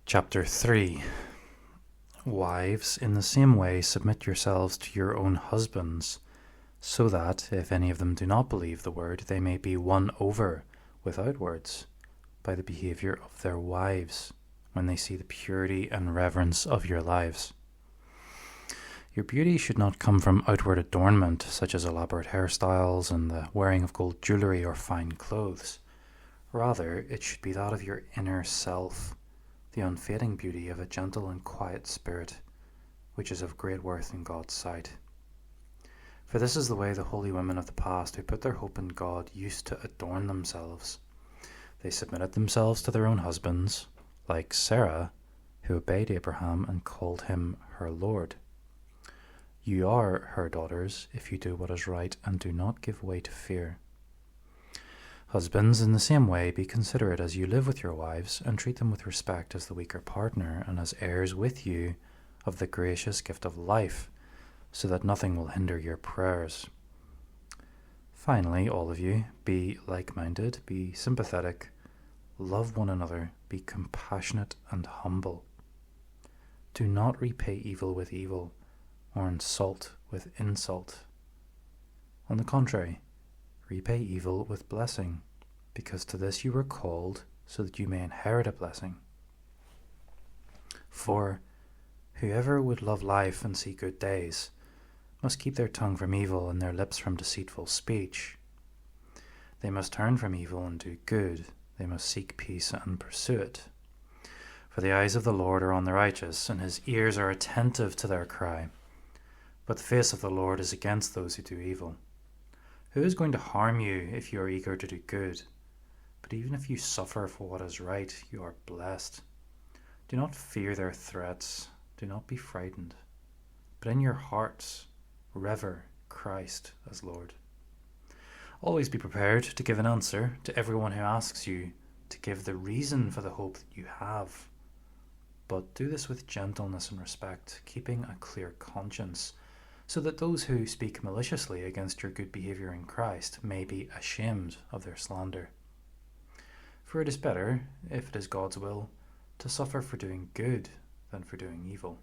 Chapter 3. Wives, in the same way submit yourselves to your own husbands, so that, if any of them do not believe the word, they may be won over without words by the behavior of their wives, when they see the purity and reverence of your lives. Your beauty should not come from outward adornment, such as elaborate hairstyles and the wearing of gold jewelry or fine clothes. Rather, it should be that of your inner self, the unfading beauty of a gentle and quiet spirit, which is of great worth in God's sight. For this is the way the holy women of the past who put their hope in God used to adorn themselves. They submitted themselves to their own husbands, like Sarah, who obeyed Abraham and called him her Lord. You are her daughters if you do what is right and do not give way to fear. Husbands, in the same way, be considerate as you live with your wives, and treat them with respect as the weaker partner and as heirs with you of the gracious gift of life, so that nothing will hinder your prayers. Finally, all of you, be like-minded, be sympathetic, love one another, be compassionate and humble. Do not repay evil with evil, or insult with insult. On the contrary, repay evil with blessing, because to this you were called, so that you may inherit a blessing. For whoever would love life and see good days must keep their tongue from evil and their lips from deceitful speech. They must turn from evil and do good. They must seek peace and pursue it. For the eyes of the Lord are on the righteous, and his ears are attentive to their cry. But the face of the Lord is against those who do evil. Who is going to harm you if you are eager to do good? But even if you suffer for what is right, you are blessed. Do not fear their threats. Do not be frightened. But in your hearts, revere Christ as Lord. Always be prepared to give an answer to everyone who asks you to give the reason for the hope that you have. But do this with gentleness and respect, keeping a clear conscience, so that those who speak maliciously against your good behavior in Christ may be ashamed of their slander. For it is better, if it is God's will, to suffer for doing good than for doing evil.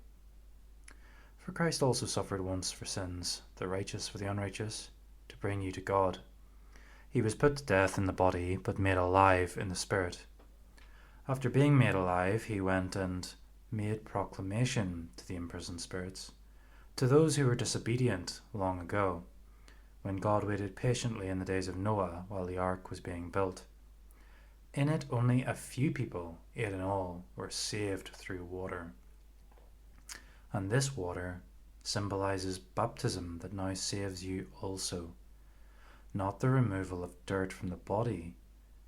For Christ also suffered once for sins, the righteous for the unrighteous, to bring you to God. He was put to death in the body, but made alive in the spirit. After being made alive, he went and made proclamation to the imprisoned spirits, to those who were disobedient long ago, when God waited patiently in the days of Noah while the ark was being built. In it only a few people, 8 in all, were saved through water. And this water symbolizes baptism that now saves you also, not the removal of dirt from the body,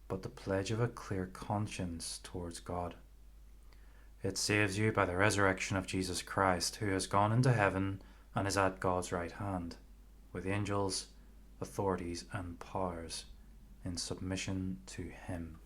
but the pledge of a clear conscience towards God. It saves you by the resurrection of Jesus Christ, who has gone into heaven and is at God's right hand, with angels, authorities, and powers in submission to him.